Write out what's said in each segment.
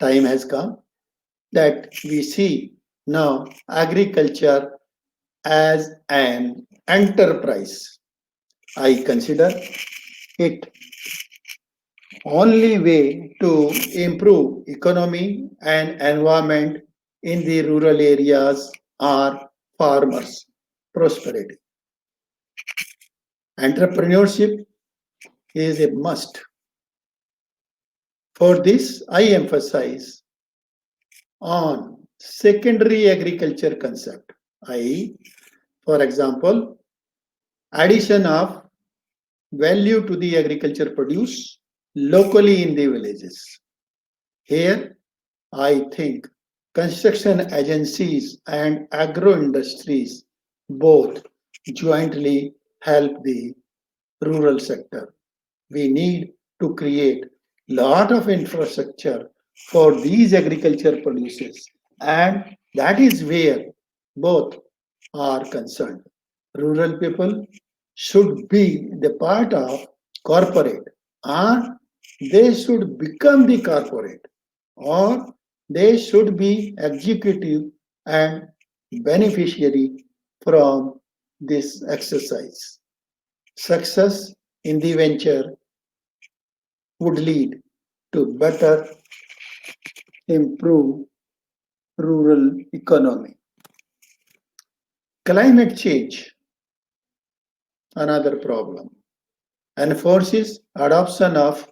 time has come that we see now agriculture as an enterprise. I consider it only way to improve economy and environment in the rural areas are farmers' prosperity. Entrepreneurship is a must. For this, I emphasize on secondary agriculture concept, i.e., for example, addition of value to the agriculture produce locally in the villages. Here, I think construction agencies and agro industries both jointly help the rural sector. We need to create lot of infrastructure for these agriculture produces, and that is where both are concerned. Rural people should be the part of corporate, or they should become the corporate, or they should be executive and beneficiary from this exercise. Success in the venture would lead to better improve rural economy. Climate change, another problem, enforces adoption of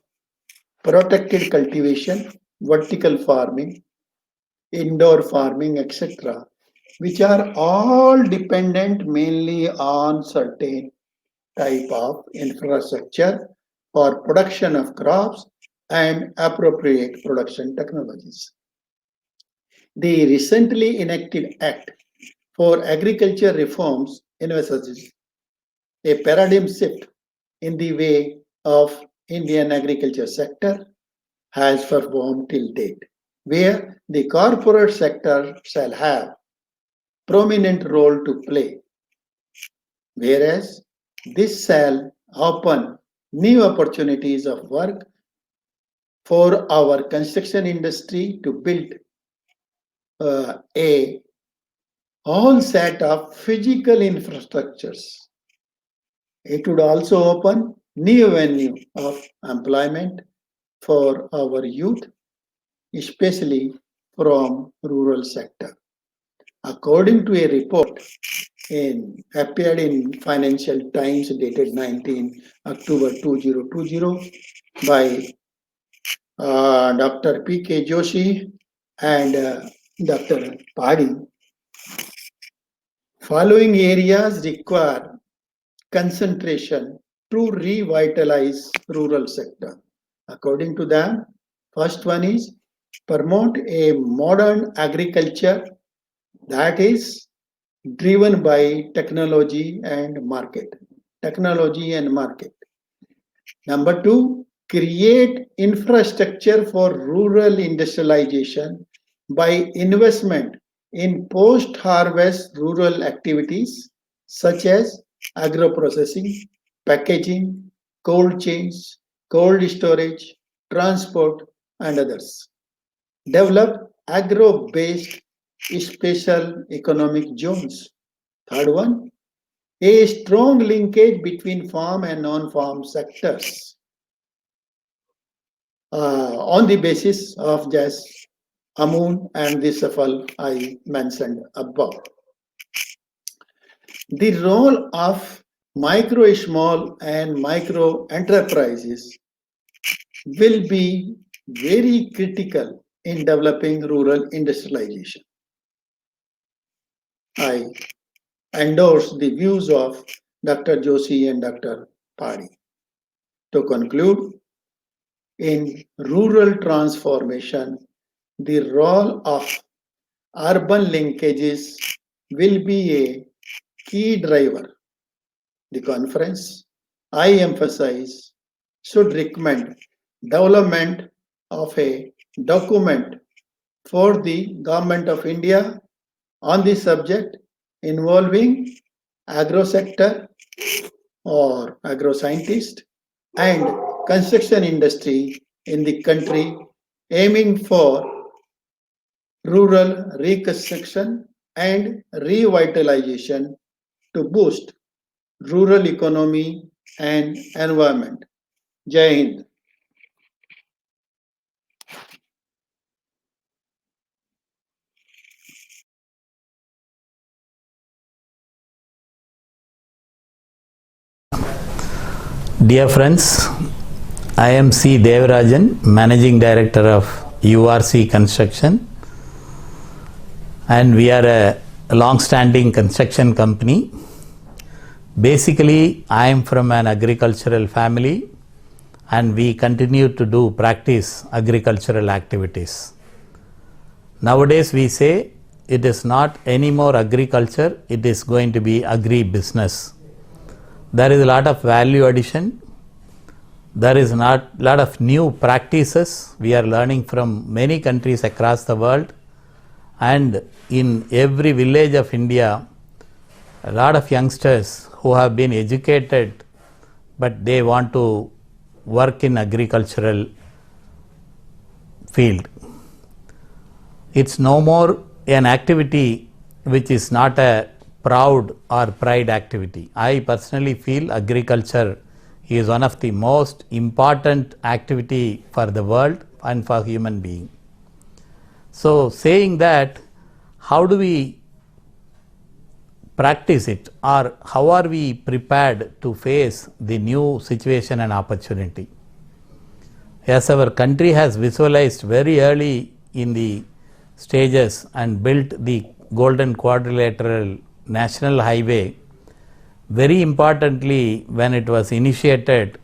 protected cultivation, vertical farming, indoor farming, etc., which are all dependent mainly on certain type of infrastructure for production of crops and appropriate production technologies. The recently enacted Act for Agriculture Reforms envisages a paradigm shift in the way of Indian agriculture sector has performed till date, where the corporate sector shall have prominent role to play, whereas this shall open new opportunities of work for our construction industry to build a whole set of physical infrastructures. It would also open new avenue of employment for our youth, especially from rural sector. According to a report appeared in Financial Times dated 19 October 2020 by Dr. P.K. Joshi and Dr. Padi, following areas require concentration to revitalize rural sector. According to them, first one is promote a modern agriculture that is driven by technology and market. Technology and market. Number two, create infrastructure for rural industrialization by investment in post-harvest rural activities such as agro-processing, packaging, cold chains, cold storage, transport, and others. Develop agro-based special economic zones. Third one, a strong linkage between farm and non-farm sectors on the basis of just Amun and the Safal I mentioned above. The role of micro, small, and micro enterprises will be very critical in developing rural industrialization. I endorse the views of Dr. Joshi and Dr. Padi. To conclude, in rural transformation, the role of urban linkages will be a key driver. The conference, I emphasize, should recommend development of a document for the Government of India on the subject involving agro sector or agro scientist and construction industry in the country, aiming for rural reconstruction and revitalization to boost rural economy and environment. Jai Hind. Dear friends, I am C. Devarajan, Managing Director of URC Construction, and we are a long-standing construction company. Basically, I am from an agricultural family and we continue to do practice agricultural activities. Nowadays, we say it is not anymore agriculture, it is going to be agri-business. There is a lot of value addition. There is not lot of new practices we are learning from many countries across the world, and in every village of India a lot of youngsters who have been educated but they want to work in agricultural field. It's no more an activity which is not a proud or pride activity. I personally feel agriculture is one of the most important activity for the world and for human being. So saying that, how do we practice it, or how are we prepared to face the new situation and opportunity? As our country has visualized very early in the stages and built the Golden Quadrilateral National Highway, very importantly when it was initiated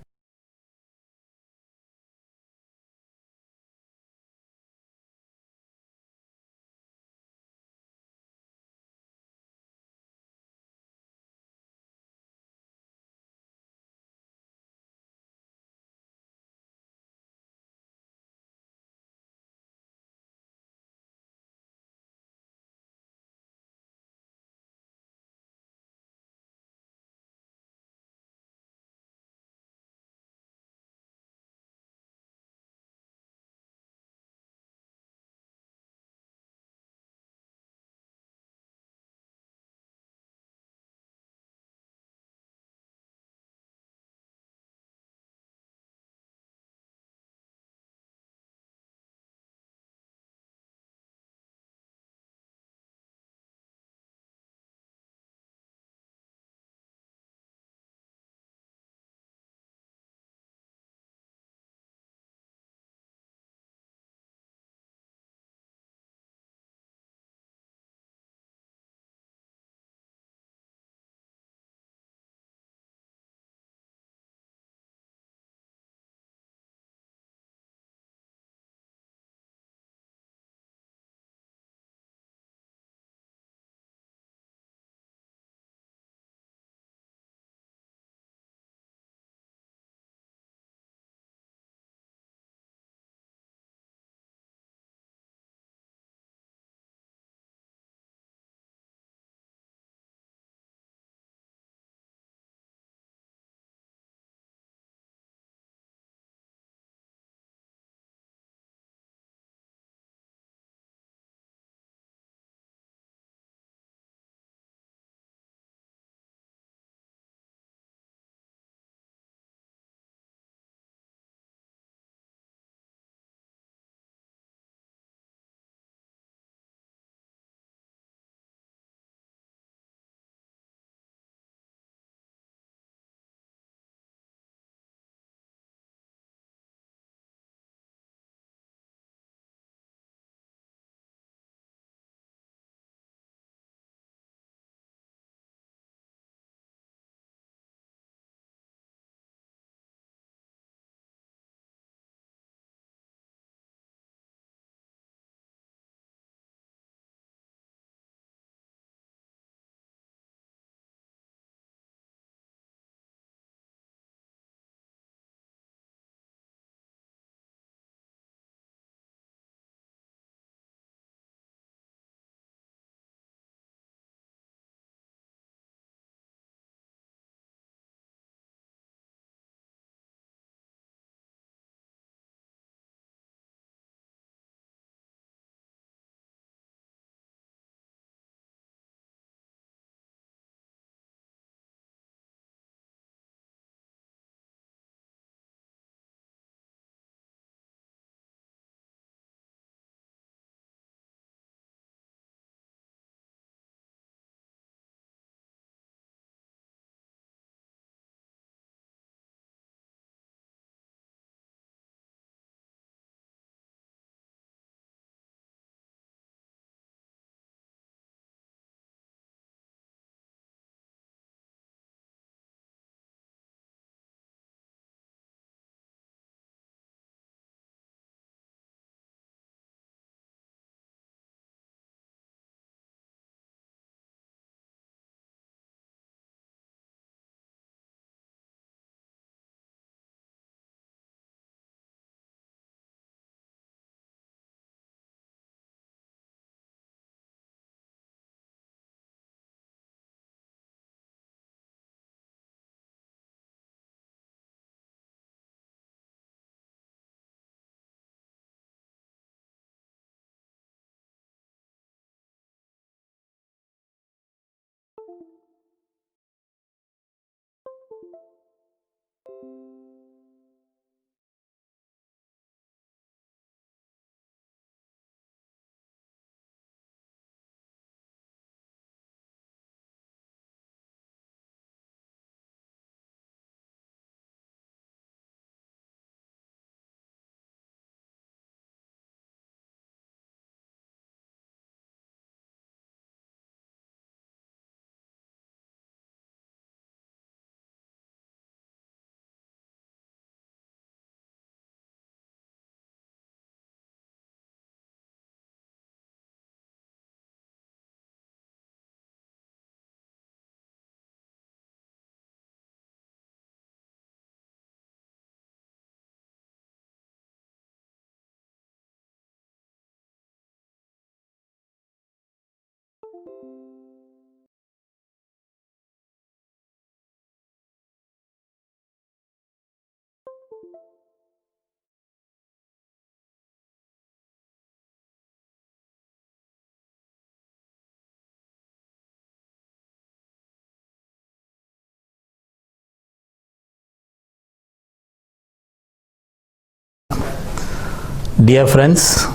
Dear friends,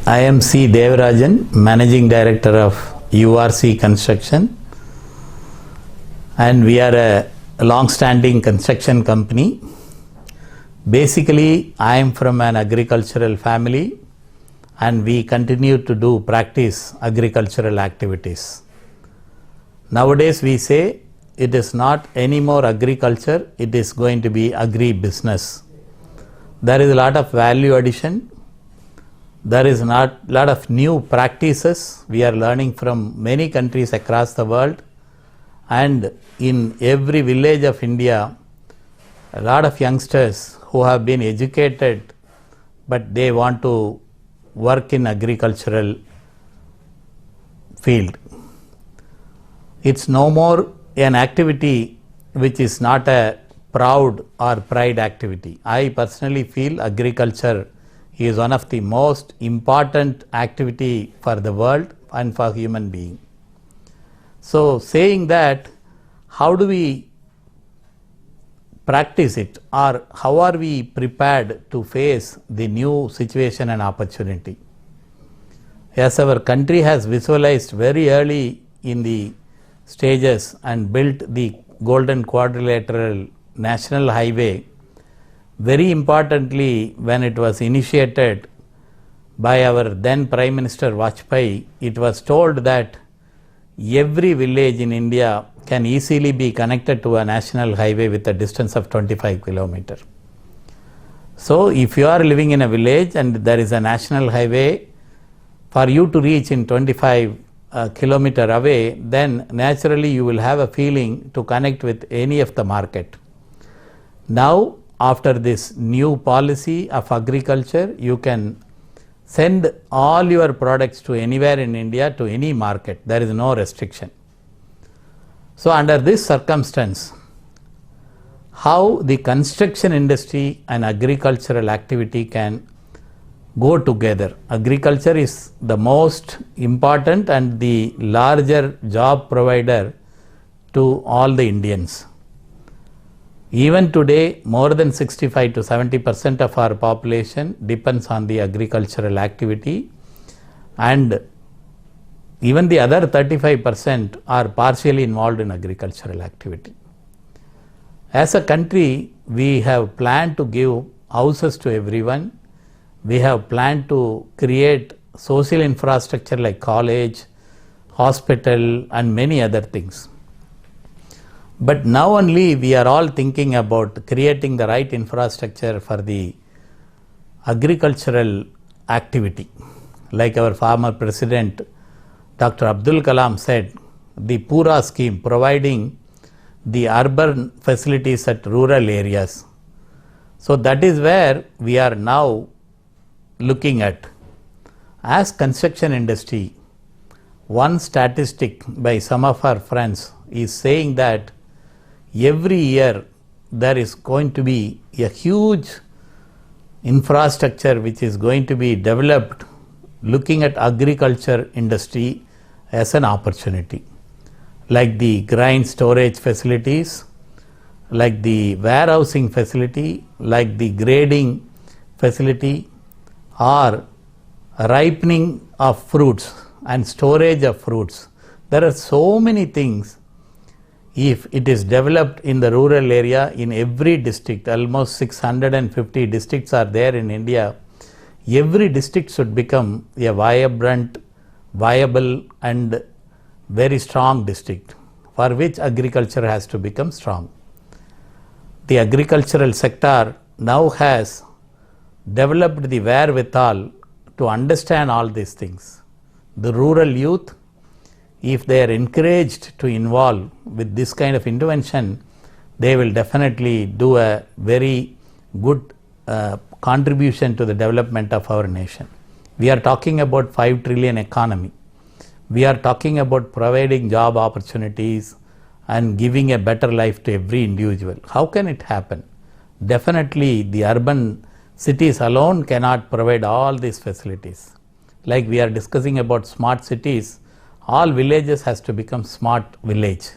I am C. Devarajan, Managing Director of URC Construction, and we are a long-standing construction company. Basically, I am from an agricultural family and we continue to do practice agricultural activities. Nowadays we say it is not anymore agriculture, it is going to be agri-business. There is a lot of value addition. There is not a lot of new practices we are learning from many countries across the world, and in every village of India a lot of youngsters who have been educated but they want to work in agricultural field. It's no more an activity which is not a proud or pride activity. I personally feel agriculture is one of the most important activity for the world and for human being. So saying that, how do we practice it, or how are we prepared to face the new situation and opportunity? As our country has visualized very early in the stages and built the Golden Quadrilateral National Highway, very importantly when it was initiated by our then Prime Minister Vajpayee, it was told that every village in India can easily be connected to a national highway with a distance of 25 kilometers. So if you are living in a village and there is a national highway, for you to reach in 25 kilometer away, then naturally you will have a feeling to connect with any of the market. Now after this new policy of agriculture, you can send all your products to anywhere in India, to any market. There is no restriction. So under this circumstance, how the construction industry and agricultural activity can go together. Agriculture is the most important and the larger job provider to all the Indians. Even today, more than 65 to 70% of our population depends on the agricultural activity, and even the other 35% are partially involved in agricultural activity. As a country, we have planned to give houses to everyone. We have planned to create social infrastructure like college, hospital and many other things. But now only we are all thinking about creating the right infrastructure for the agricultural activity. Like our former President Dr. Abdul Kalam said, the Pura scheme, providing the urban facilities at rural areas. So that is where we are now looking at. As construction industry, one statistic by some of our friends is saying that every year there is going to be a huge infrastructure which is going to be developed looking at agriculture industry as an opportunity, like the grain storage facilities like the warehousing facility, like the grading facility, or ripening of fruits and storage of fruits. There are so many things. If it is developed in the rural area, in every district, almost 650 districts are there in India, every district should become a vibrant, viable and very strong district, for which agriculture has to become strong. The agricultural sector now has developed the wherewithal to understand all these things. The rural youth, if they are encouraged to involve with this kind of intervention, they will definitely do a very good contribution to the development of our nation. We are talking about 5 trillion economy. We are talking about providing job opportunities and giving a better life to every individual. How can it happen? Definitely the urban cities alone cannot provide all these facilities. Like we are discussing about smart cities, all villages has to become smart village.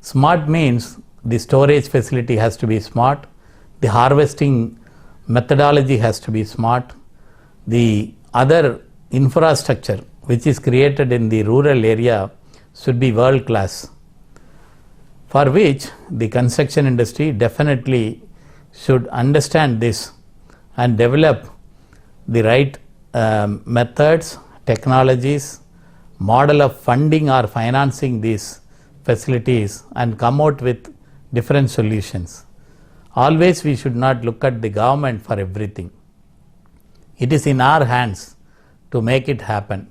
Smart means the storage facility has to be smart, the harvesting methodology has to be smart, the other infrastructure which is created in the rural area should be world class, for which the construction industry definitely should understand this and develop the right methods, technologies, model of funding or financing these facilities and come out with different solutions. Always we should not look at the government for everything. It is in our hands to make it happen.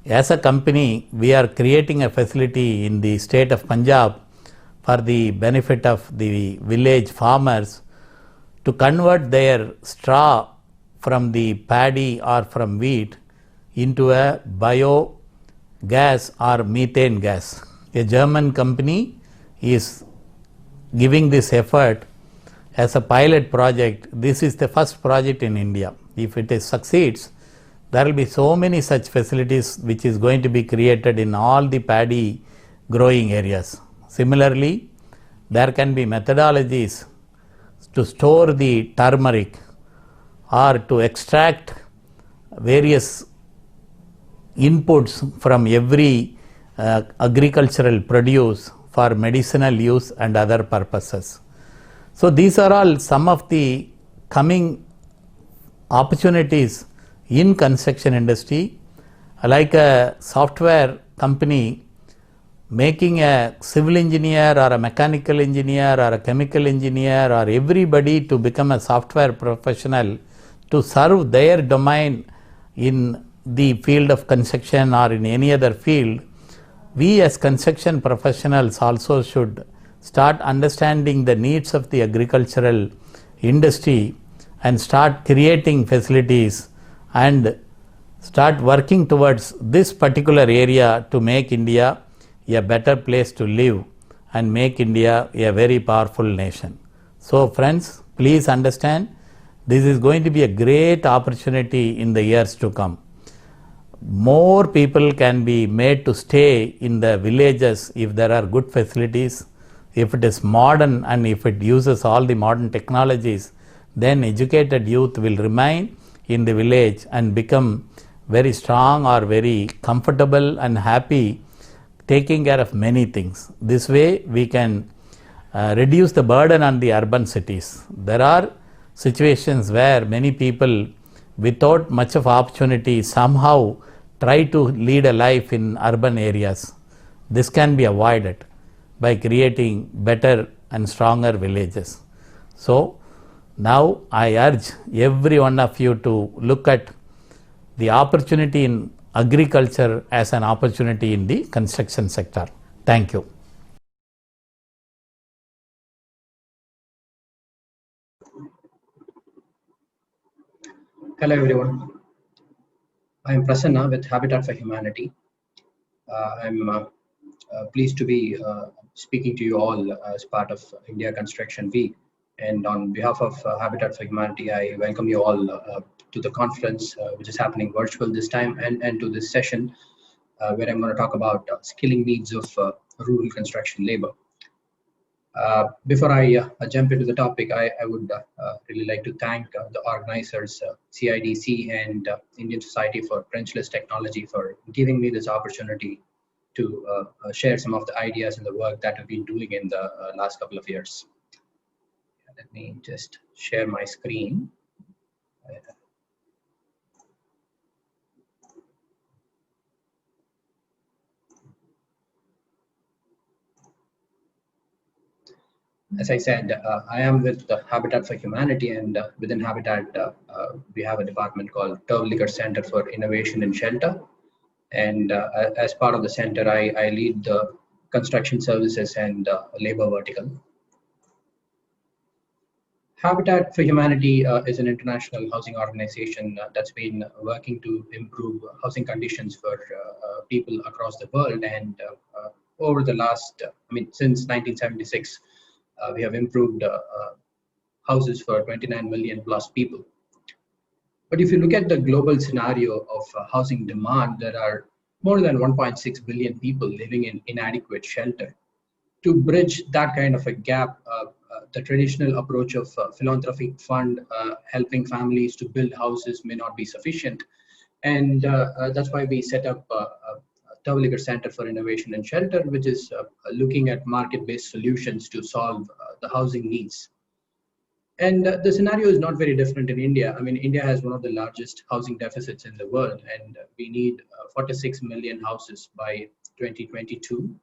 As a company, we are creating a facility in the state of Punjab for the benefit of the village farmers to convert their straw from the paddy or from wheat into a biogas or methane gas. A German company is giving this effort as a pilot project. This is the first project in India. If it succeeds, there will be so many such facilities which is going to be created in all the paddy growing areas. Similarly, there can be methodologies to store the turmeric or to extract various inputs from every agricultural produce for medicinal use and other purposes. So these are all some of the coming opportunities in construction industry. Like a software company making a civil engineer or a mechanical engineer or a chemical engineer or everybody to become a software professional to serve their domain in the field of construction or in any other field, we as construction professionals also should start understanding the needs of the agricultural industry and start creating facilities and start working towards this particular area to make India a better place to live and make India a very powerful nation. So friends, please understand, this is going to be a great opportunity in the years to come. More people can be made to stay in the villages if there are good facilities, if it is modern and if it uses all the modern technologies, then educated youth will remain in the village and become very strong or very comfortable and happy taking care of many things. This way we can reduce the burden on the urban cities. There are situations where many people without much of opportunity somehow try to lead a life in urban areas. This can be avoided by creating better and stronger villages. So now I urge every one of you to look at the opportunity in agriculture as an opportunity in the construction sector. Thank you. Hello everyone, I am Prasanna with Habitat for Humanity. I'm pleased to be speaking to you all as part of India Construction Week, and on behalf of Habitat for Humanity, I welcome you all to the conference which is happening virtual this time, and to this session where I'm going to talk about skilling needs of rural construction labor. Before I jump into the topic, I would really like to thank the organizers, CIDC and Indian Society for Branchless Technology, for giving me this opportunity to share some of the ideas and the work that we've been doing in the last couple of years. Let me just share my screen. As I said, I am with Habitat for Humanity, and within Habitat, we have a department called Terwilliger Center for Innovation in Shelter. And as part of the center, I lead the construction services and labor vertical. Habitat for Humanity is an international housing organization that's been working to improve housing conditions for people across the world. And over the last, since 1976, we have improved houses for 29 million plus people. But if you look at the global scenario of housing demand, there are more than 1.6 billion people living in inadequate shelter. To bridge that kind of a gap, the traditional approach of philanthropic fund helping families to build houses may not be sufficient. And that's why we set up Terwilliger Center for Innovation and Shelter, which is looking at market-based solutions to solve the housing needs. And the scenario is not very different in India. India has one of the largest housing deficits in the world, and we need 46 million houses by 2022.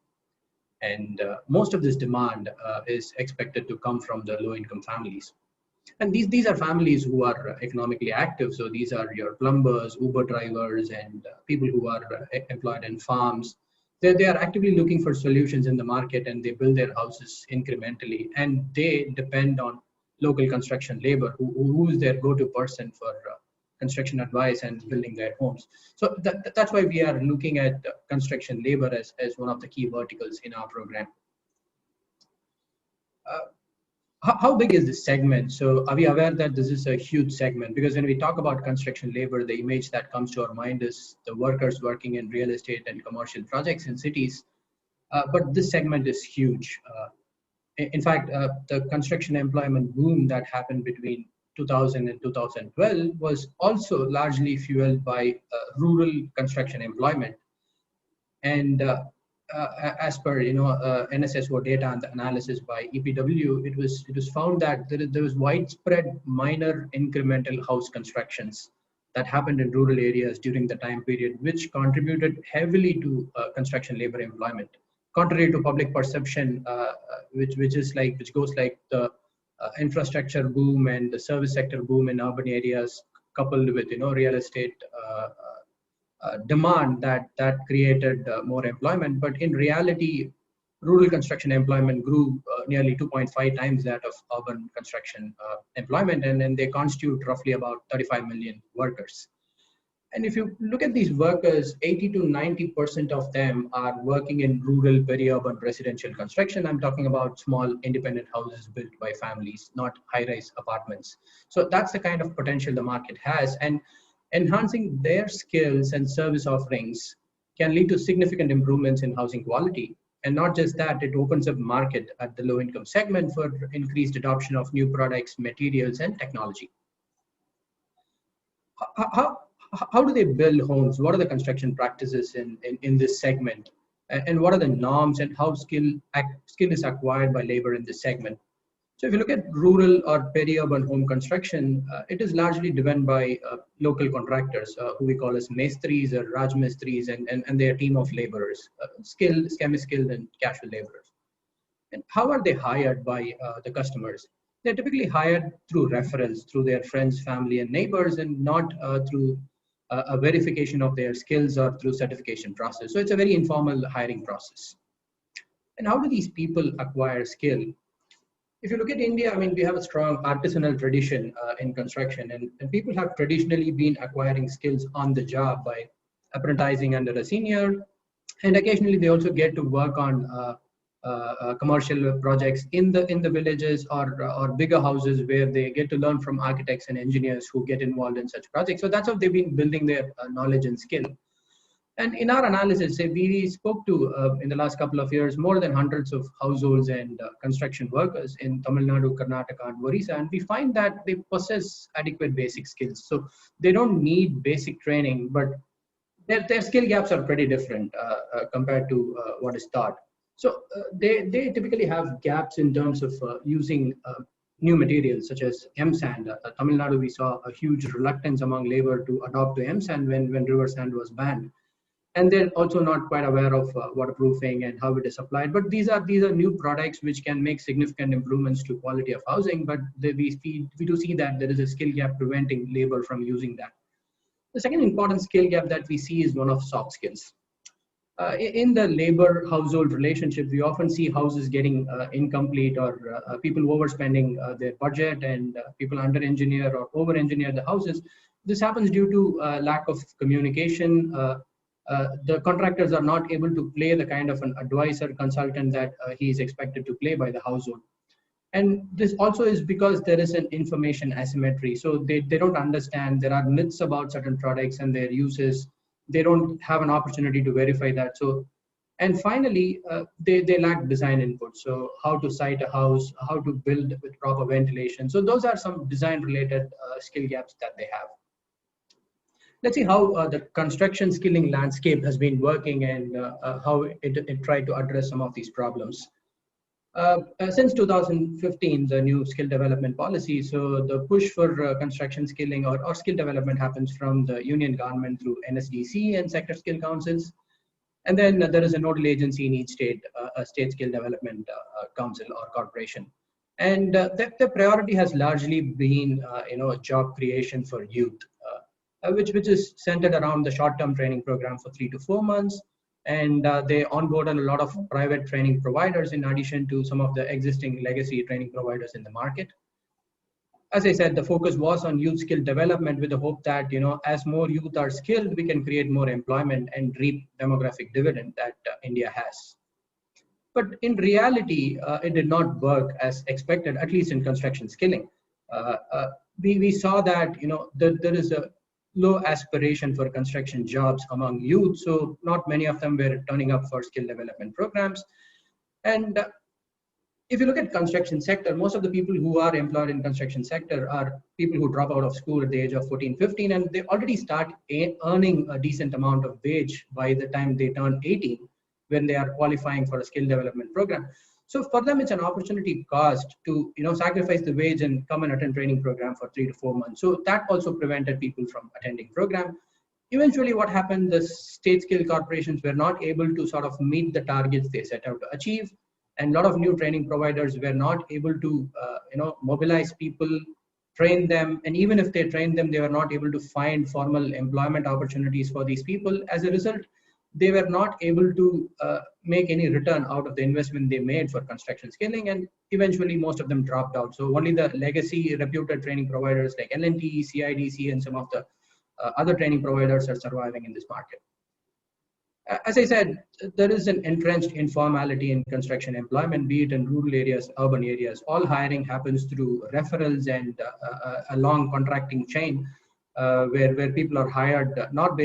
And most of this demand is expected to come from the low-income families. And these are families who are economically active. So these are your plumbers, Uber drivers, and people who are employed in farms. They are actively looking for solutions in the market, and they build their houses incrementally. And they depend on local construction labor, who is their go-to person for construction advice and building their homes. So that's why we are looking at construction labor as one of the key verticals in our program. How big is this segment? So are we aware that this is a huge segment? Because when we talk about construction labor, the image that comes to our mind is the workers working in real estate and commercial projects in cities. But this segment is huge. In fact, the construction employment boom that happened between 2000 and 2012 was also largely fueled by rural construction employment. And as per NSSO data and the analysis by EPW, it was found that there was widespread minor incremental house constructions that happened in rural areas during the time period, which contributed heavily to construction labor employment. Contrary to public perception, which goes like the infrastructure boom and the service sector boom in urban areas, coupled with real estate demand that created more employment. But in reality, rural construction employment grew nearly 2.5 times that of urban construction employment, and they constitute roughly about 35 million workers. And if you look at these workers, 80 to 90% of them are working in rural peri-urban residential construction. I'm talking about small independent houses built by families, not high-rise apartments. So that's the kind of potential the market has. And enhancing their skills and service offerings can lead to significant improvements in housing quality. And not just that, it opens up market at the low-income segment for increased adoption of new products, materials, and technology. How do they build homes? What are the construction practices in this segment? And what are the norms and how skill is acquired by labor in this segment? So if you look at rural or peri-urban home construction, it is largely driven by local contractors who we call as mestris or rajmistris and their team of laborers, skilled, semi-skilled and casual laborers. And how are they hired by the customers? They're typically hired through referrals, through their friends, family and neighbors, and not through a verification of their skills or through certification process. So it's a very informal hiring process. And how do these people acquire skill? If you look at India, we have a strong artisanal tradition in construction, and people have traditionally been acquiring skills on the job by apprenticing under a senior, and occasionally they also get to work on commercial projects in the villages or bigger houses where they get to learn from architects and engineers who get involved in such projects. So that's how they've been building their knowledge and skill. And in our analysis, we spoke to, in the last couple of years, more than hundreds of households and construction workers in Tamil Nadu, Karnataka, and Orissa, and we find that they possess adequate basic skills. So they don't need basic training, but their skill gaps are pretty different compared to what is taught. So they typically have gaps in terms of using new materials such as M-sand. Tamil Nadu, we saw a huge reluctance among labor to adopt to M-sand when river sand was banned. And they're also not quite aware of waterproofing and how it is applied. But these are new products which can make significant improvements to quality of housing. But we do see that there is a skill gap preventing labor from using that. The second important skill gap that we see is one of soft skills. In the labor-household relationship, we often see houses getting incomplete or people overspending their budget and people under-engineer or over-engineer the houses. This happens due to lack of communication. The contractors are not able to play the kind of an advisor consultant that he is expected to play by the household. And this also is because there is an information asymmetry. So they don't understand, there are myths about certain products and their uses. They don't have an opportunity to verify that. So, and finally, they lack design input. So how to site a house, how to build with proper ventilation. So those are some design related skill gaps that they have. Let's see how the construction skilling landscape has been working and how it tried to address some of these problems. Since 2015, the new skill development policy, so the push for construction skilling or skill development happens from the union government through NSDC and sector skill councils. And then there is a nodal agency in each state, a state skill development council or corporation. And the priority has largely been, job creation for youth. Which is centered around the short-term training program for 3 to 4 months. And they onboard a lot of private training providers in addition to some of the existing legacy training providers in the market. As I said, the focus was on youth skill development with the hope that, as more youth are skilled, we can create more employment and reap demographic dividend that India has. But in reality, it did not work as expected, at least in construction skilling. We saw that, there is a low aspiration for construction jobs among youth. So not many of them were turning up for skill development programs. And if you look at construction sector, most of the people who are employed in construction sector are people who drop out of school at the age of 14, 15, and they already start earning a decent amount of wage by the time they turn 18, when they are qualifying for a skill development program. So for them, it's an opportunity cost to sacrifice the wage and come and attend training program for 3 to 4 months. So that also prevented people from attending program. Eventually, what happened? The state skill corporations were not able to sort of meet the targets they set out to achieve, and a lot of new training providers were not able to mobilize people, train them, and even if they trained them, they were not able to find formal employment opportunities for these people. As a result, they were not able to make any return out of the investment they made for construction skilling, and eventually most of them dropped out. So only the legacy reputed training providers like L&T, CIDC, and some of the other training providers are surviving in this market. As I said, there is an entrenched informality in construction employment, be it in rural areas, urban areas. All hiring happens through referrals and a long contracting chain where people are hired not based